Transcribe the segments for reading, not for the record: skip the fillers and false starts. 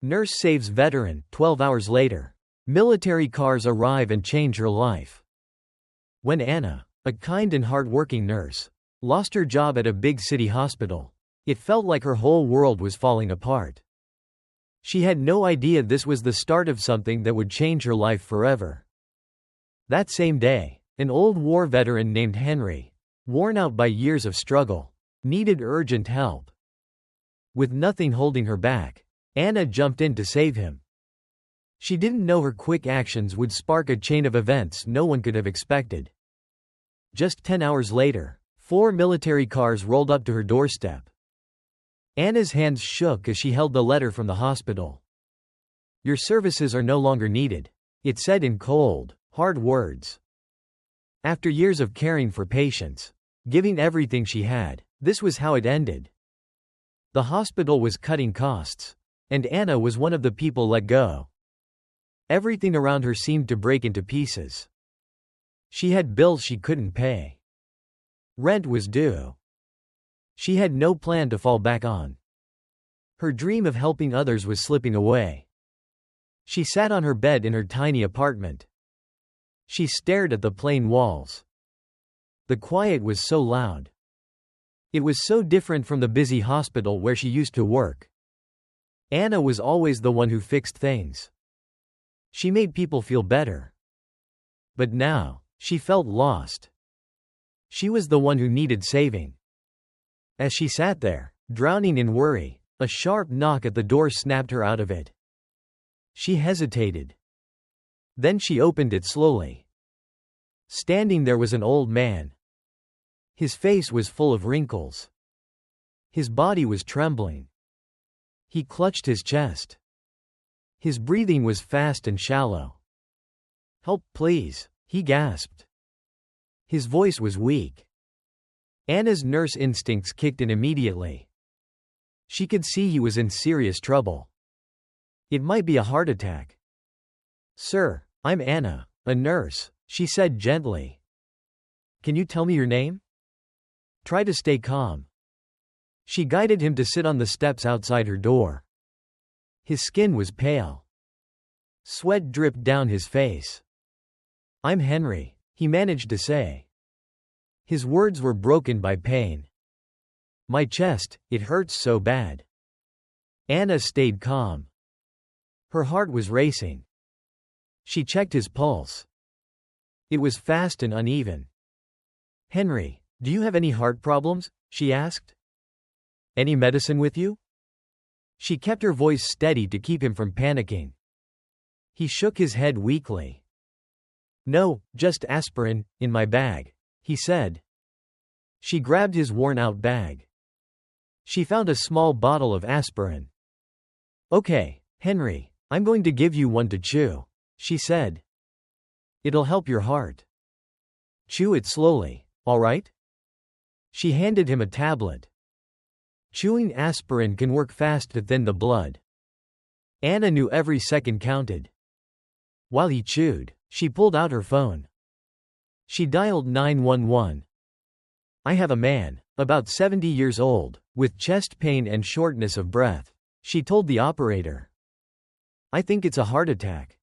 Nurse saves veteran, 12 hours later. Military cars arrive and change her life. When Anna, a kind and hard-working nurse, lost her job at a big city hospital, it felt like her whole world was falling apart. She had no idea this was the start of something that would change her life forever. That same day, an old war veteran named Henry, worn out by years of struggle, needed urgent help. With nothing holding her back, Anna jumped in to save him. She didn't know her quick actions would spark a chain of events no one could have expected. Just 10 hours later, 4 military cars rolled up to her doorstep. Anna's hands shook as she held the letter from the hospital. "Your services are no longer needed," it said in cold, hard words. After years of caring for patients, giving everything she had, this was how it ended. The hospital was cutting costs, and Anna was one of the people let go. Everything around her seemed to break into pieces. She had bills she couldn't pay. Rent was due. She had no plan to fall back on. Her dream of helping others was slipping away. She sat on her bed in her tiny apartment. She stared at the plain walls. The quiet was so loud. It was so different from the busy hospital where she used to work. Anna was always the one who fixed things. She made people feel better. But now, she felt lost. She was the one who needed saving. As she sat there, drowning in worry, a sharp knock at the door snapped her out of it. She hesitated. Then she opened it slowly. Standing there was an old man. His face was full of wrinkles. His body was trembling. He clutched his chest. His breathing was fast and shallow. "Help, please," he gasped. His voice was weak. Anna's nurse instincts kicked in immediately. She could see he was in serious trouble. It might be a heart attack. "Sir, I'm Anna, a nurse," she said gently. "Can you tell me your name?" "Try to stay calm." She guided him to sit on the steps outside her door. His skin was pale. Sweat dripped down his face. "I'm Henry," he managed to say. His words were broken by pain. "My chest, it hurts so bad." Anna stayed calm. Her heart was racing. She checked his pulse. It was fast and uneven. "Henry, do you have any heart problems?" she asked. "Any medicine with you?" She kept her voice steady to keep him from panicking. He shook his head weakly. "No, just aspirin, in my bag," he said. She grabbed his worn-out bag. She found a small bottle of aspirin. "Okay, Henry, I'm going to give you one to chew," she said. "It'll help your heart. Chew it slowly, all right?" She handed him a tablet. Chewing aspirin can work fast to thin the blood. Anna knew every second counted. While he chewed, she pulled out her phone. She dialed 911. "I have a man, about 70 years old, with chest pain and shortness of breath," she told the operator. "I think it's a heart attack.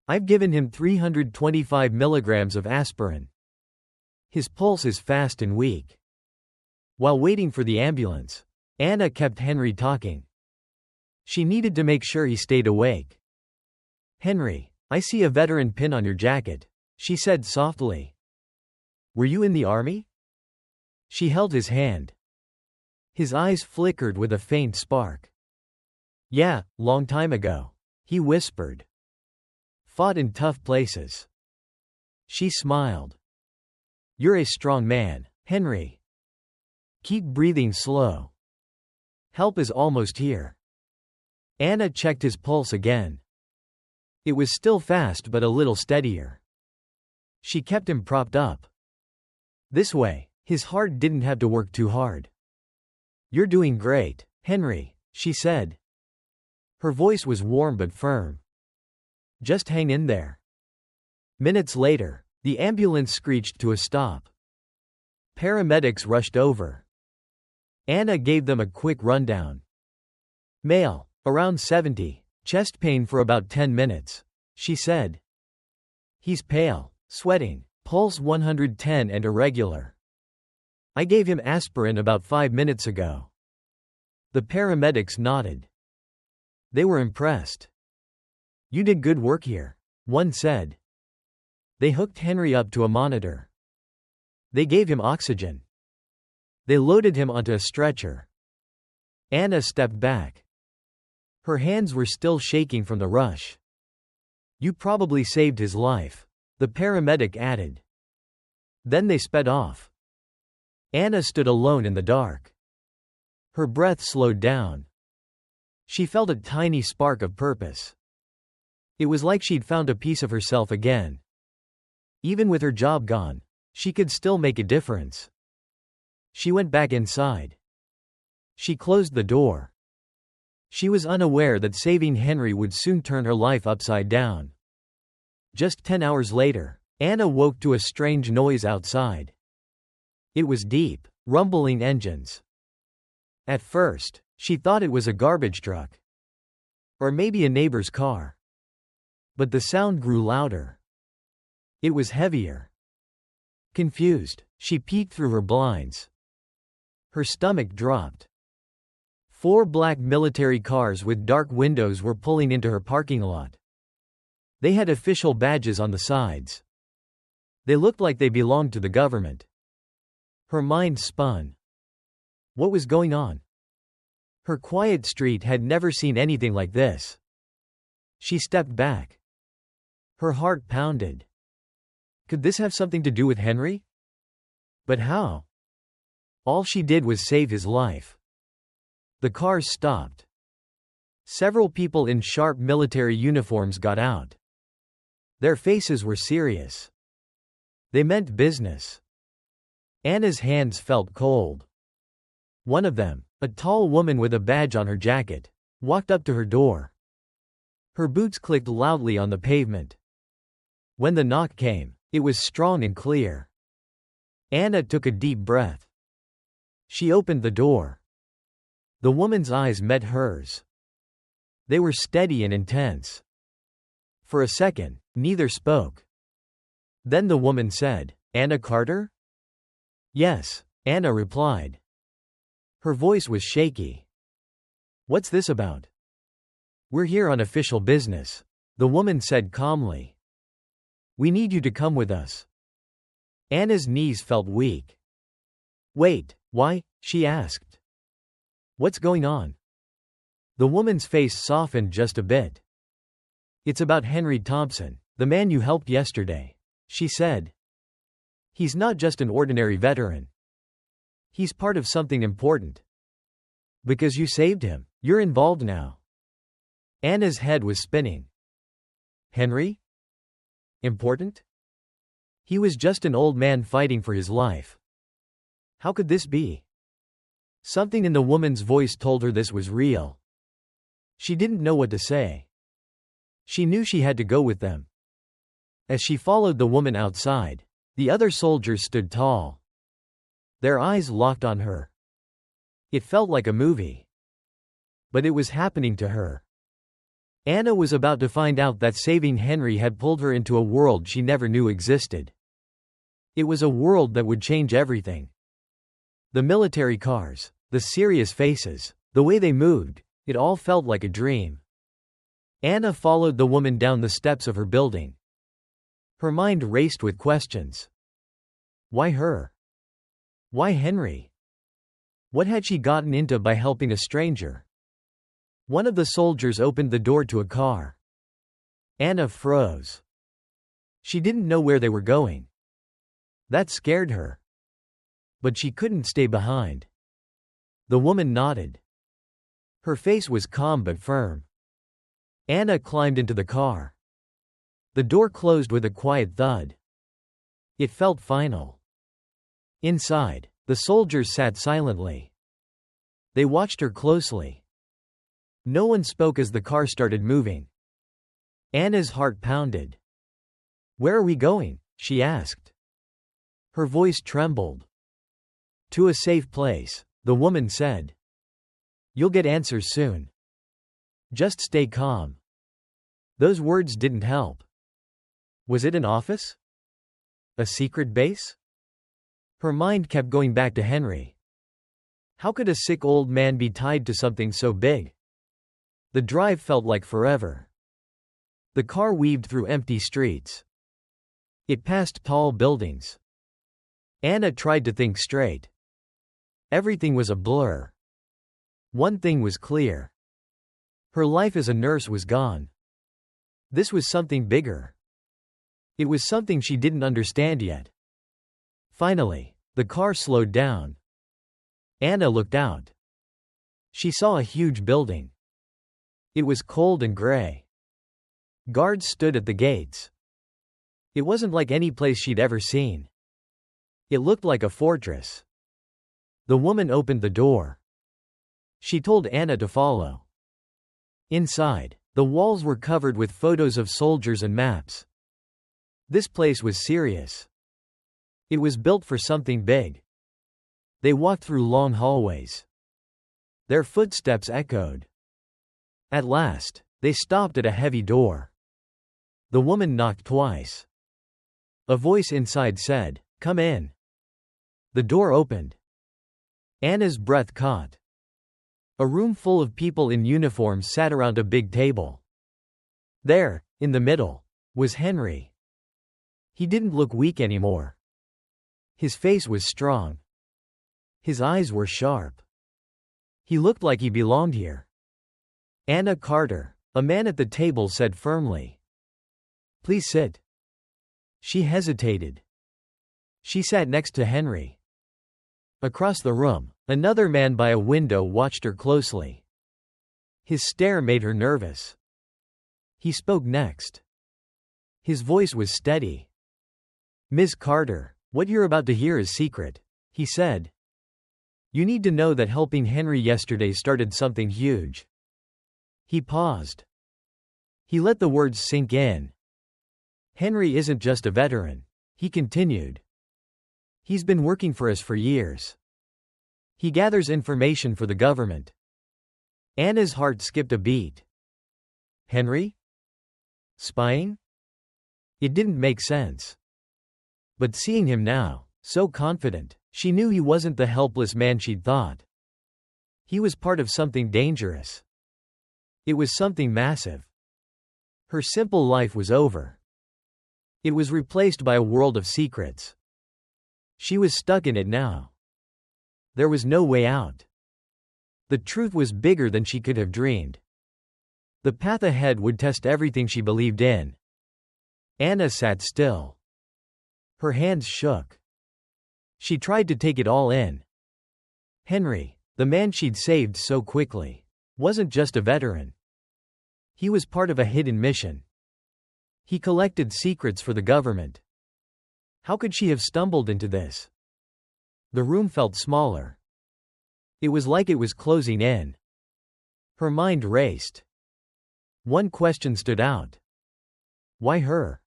I've given him 325 milligrams of aspirin. His pulse is fast and weak." While waiting for the ambulance, Anna kept Henry talking. She needed to make sure he stayed awake. "Henry, I see a veteran pin on your jacket," she said softly. "Were you in the army?" She held his hand. His eyes flickered with a faint spark. "Yeah, long time ago," he whispered. "Fought in tough places." She smiled. "You're a strong man, Henry. Keep breathing slow. Help is almost here." Anna checked his pulse again. It was still fast but a little steadier. She kept him propped up. This way, his heart didn't have to work too hard. "You're doing great, Henry," she said. Her voice was warm but firm. "Just hang in there." Minutes later, the ambulance screeched to a stop. Paramedics rushed over. Anna gave them a quick rundown. "Male, Around 70. Chest pain for about 10 minutes. She said. He's pale, sweating, pulse 110 and irregular. I gave him aspirin about 5 minutes ago. The paramedics nodded. They were impressed. You did good work here, one said. They hooked Henry up to a monitor. They gave him oxygen. They loaded him onto a stretcher. Anna stepped back. Her hands were still shaking from the rush. You probably saved his life, the paramedic added. Then they sped off. Anna stood alone in the dark. Her breath slowed down. She felt a tiny spark of purpose. It was like she'd found a piece of herself again. Even with her job gone, she could still make a difference. She went back inside. She closed the door. She was unaware that saving Henry would soon turn her life upside down. Just 10 hours later, Anna woke to a strange noise outside. It was deep, rumbling engines. At first, she thought it was a garbage truck. Or maybe a neighbor's car. But the sound grew louder. It was heavier. Confused, she peeked through her blinds. Her stomach dropped. 4 black military cars with dark windows were pulling into her parking lot. They had official badges on the sides. They looked like they belonged to the government. Her mind spun. What was going on? Her quiet street had never seen anything like this. She stepped back. Her heart pounded. Could this have something to do with Henry? But how? All she did was save his life. The cars stopped. Several people in sharp military uniforms got out. Their faces were serious. They meant business. Anna's hands felt cold. One of them, a tall woman with a badge on her jacket, walked up to her door. Her boots clicked loudly on the pavement. When the knock came, it was strong and clear. Anna took a deep breath. She opened the door. The woman's eyes met hers. They were steady and intense. For a second, neither spoke. Then the woman said, "Anna Carter?" "Yes," Anna replied. Her voice was shaky. "What's this about?" "We're here on official business," the woman said calmly. "We need you to come with us." Anna's knees felt weak. "Wait, why?" she asked. "What's going on?" The woman's face softened just a bit. "It's about Henry Thompson, the man you helped yesterday," she said. "He's not just an ordinary veteran. He's part of something important. Because you saved him, you're involved now." Anna's head was spinning. Henry? Important? He was just an old man fighting for his life. How could this be? Something in the woman's voice told her this was real. She didn't know what to say. She knew she had to go with them. As she followed the woman outside, the other soldiers stood tall. Their eyes locked on her. It felt like a movie. But it was happening to her. Anna was about to find out that saving Henry had pulled her into a world she never knew existed. It was a world that would change everything. The military cars, the serious faces, the way they moved, it all felt like a dream. Anna followed the woman down the steps of her building. Her mind raced with questions. Why her? Why Henry? What had she gotten into by helping a stranger? One of the soldiers opened the door to a car. Anna froze. She didn't know where they were going. That scared her. But she couldn't stay behind. The woman nodded. Her face was calm but firm. Anna climbed into the car. The door closed with a quiet thud. It felt final. Inside, the soldiers sat silently. They watched her closely. No one spoke as the car started moving. Anna's heart pounded. "Where are we going?" she asked. Her voice trembled. "To a safe place," the woman said. "You'll get answers soon." Just stay calm. Those words didn't help. Was it an office? A secret base? Her mind kept going back to Henry. How could a sick old man be tied to something so big? The drive felt like forever. The car weaved through empty streets. It passed tall buildings. Anna tried to think straight. Everything was a blur. One thing was clear. Her life as a nurse was gone. This was something bigger. It was something she didn't understand yet. Finally, the car slowed down. Anna looked out. She saw a huge building. It was cold and gray. Guards stood at the gates. It wasn't like any place she'd ever seen. It looked like a fortress. The woman opened the door. She told Anna to follow. Inside, the walls were covered with photos of soldiers and maps. This place was serious. It was built for something big. They walked through long hallways. Their footsteps echoed. At last, they stopped at a heavy door. The woman knocked twice. A voice inside said, "Come in." The door opened. Anna's breath caught. A room full of people in uniforms sat around a big table. There, in the middle, was Henry. He didn't look weak anymore. His face was strong. His eyes were sharp. He looked like he belonged here. "Anna Carter," a man at the table said firmly. "Please sit." She hesitated. She sat next to Henry. Across the room, another man by a window watched her closely. His stare made her nervous. He spoke next. His voice was steady. "Ms. Carter, what you're about to hear is secret," he said. "You need to know that helping Henry yesterday started something huge." He paused. He let the words sink in. "Henry isn't just a veteran," he continued. "He's been working for us for years. He gathers information for the government." Anna's heart skipped a beat. Henry? Spying? It didn't make sense. But seeing him now, so confident, she knew he wasn't the helpless man she'd thought. He was part of something dangerous. It was something massive. Her simple life was over. It was replaced by a world of secrets. She was stuck in it now. There was no way out. The truth was bigger than she could have dreamed. The path ahead would test everything she believed in. Anna sat still. Her hands shook. She tried to take it all in. Henry, the man she'd saved so quickly, wasn't just a veteran. He was part of a hidden mission. He collected secrets for the government. How could she have stumbled into this? The room felt smaller. It was like it was closing in. Her mind raced. One question stood out. Why her?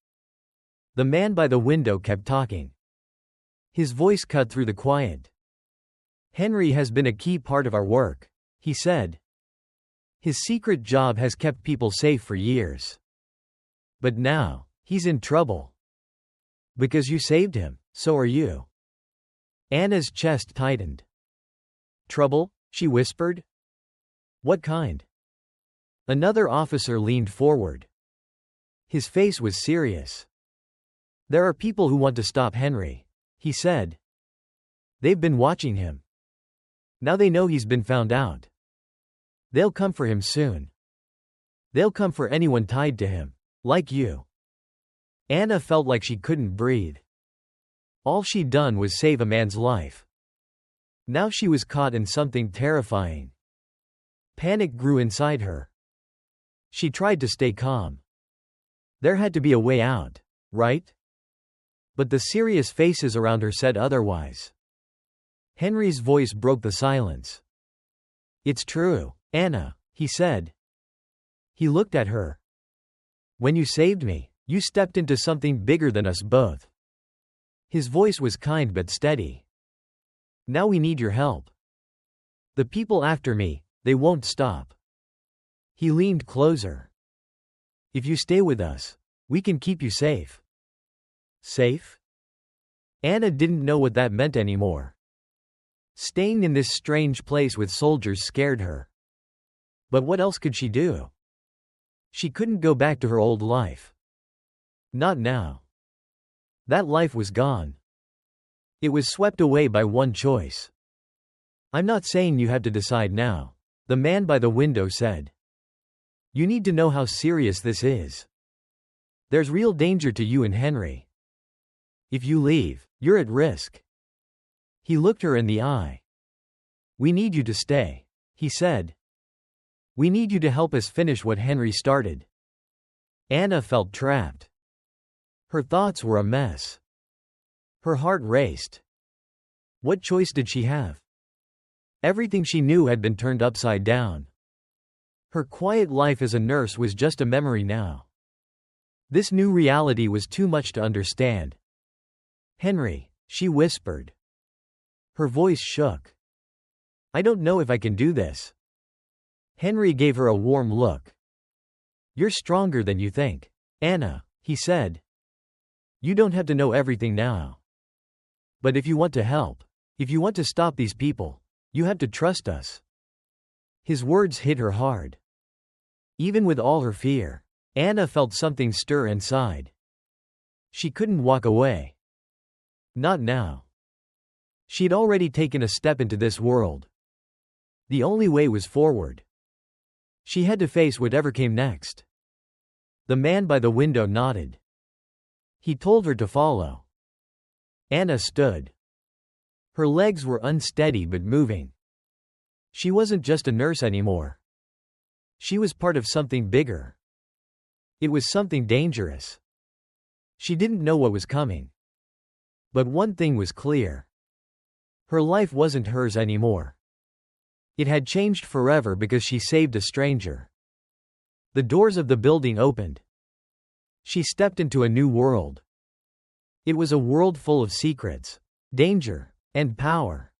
The man by the window kept talking. His voice cut through the quiet. "Henry has been a key part of our work," he said. "His secret job has kept people safe for years. But now, he's in trouble. Because you saved him, so are you." Anna's chest tightened. "Trouble?" she whispered. "What kind?" Another officer leaned forward. His face was serious. "There are people who want to stop Henry," he said. "They've been watching him. Now they know he's been found out. They'll come for him soon. They'll come for anyone tied to him, like you." Anna felt like she couldn't breathe. All she'd done was save a man's life. Now she was caught in something terrifying. Panic grew inside her. She tried to stay calm. There had to be a way out, right? But the serious faces around her said otherwise. Henry's voice broke the silence. "It's true, Anna," he said. He looked at her. "When you saved me, you stepped into something bigger than us both." His voice was kind but steady. "Now we need your help. The people after me, they won't stop." He leaned closer. If you stay with us, we can keep you safe. Safe? Anna didn't know what that meant anymore. Staying in this strange place with soldiers scared her. But what else could she do? She couldn't go back to her old life. Not now. That life was gone. It was swept away by one choice. I'm not saying you have to decide now, the man by the window said. You need to know how serious this is. There's real danger to you and Henry. If you leave, you're at risk. He looked her in the eye. We need you to stay, he said. We need you to help us finish what Henry started. Anna felt trapped. Her thoughts were a mess. Her heart raced. What choice did she have? Everything she knew had been turned upside down. Her quiet life as a nurse was just a memory now. This new reality was too much to understand. Henry, she whispered. Her voice shook. I don't know if I can do this. Henry gave her a warm look. You're stronger than you think, Anna, he said. You don't have to know everything now. But if you want to help, if you want to stop these people, you have to trust us. His words hit her hard. Even with all her fear, Anna felt something stir inside. She couldn't walk away. Not now. She'd already taken a step into this world. The only way was forward. She had to face whatever came next. The man by the window nodded. He told her to follow. Anna stood. Her legs were unsteady but moving. She wasn't just a nurse anymore. She was part of something bigger. It was something dangerous. She didn't know what was coming. But one thing was clear. Her life wasn't hers anymore. It had changed forever because she saved a stranger. The doors of the building opened. She stepped into a new world. It was a world full of secrets, danger, and power.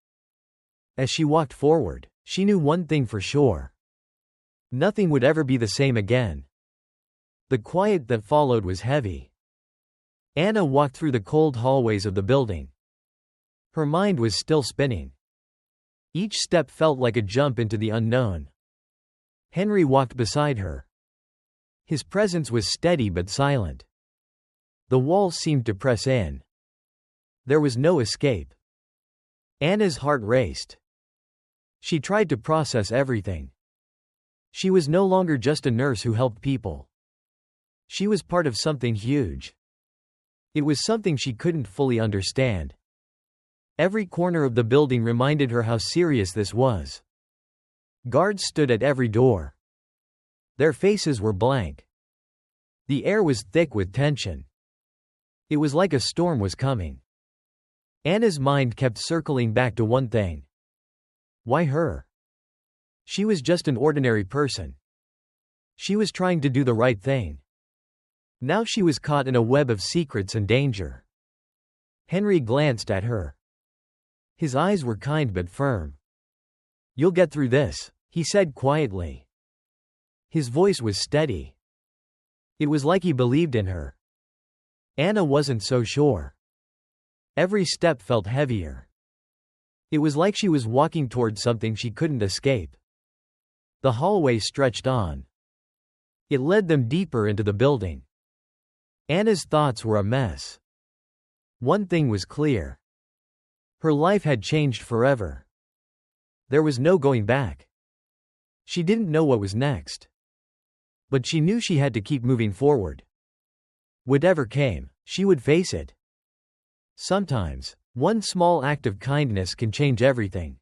As she walked forward, she knew one thing for sure. Nothing would ever be the same again. The quiet that followed was heavy. Anna walked through the cold hallways of the building. Her mind was still spinning. Each step felt like a jump into the unknown. Henry walked beside her. His presence was steady but silent. The walls seemed to press in. There was no escape. Anna's heart raced. She tried to process everything. She was no longer just a nurse who helped people. She was part of something huge. It was something she couldn't fully understand. Every corner of the building reminded her how serious this was. Guards stood at every door. Their faces were blank. The air was thick with tension. It was like a storm was coming. Anna's mind kept circling back to one thing. Why her? She was just an ordinary person. She was trying to do the right thing. Now she was caught in a web of secrets and danger. Henry glanced at her. His eyes were kind but firm. You'll get through this, he said quietly. His voice was steady. It was like he believed in her. Anna wasn't so sure. Every step felt heavier. It was like she was walking toward something she couldn't escape. The hallway stretched on. It led them deeper into the building. Anna's thoughts were a mess. One thing was clear. Her life had changed forever. There was no going back. She didn't know what was next. But she knew she had to keep moving forward. Whatever came, she would face it. Sometimes, one small act of kindness can change everything.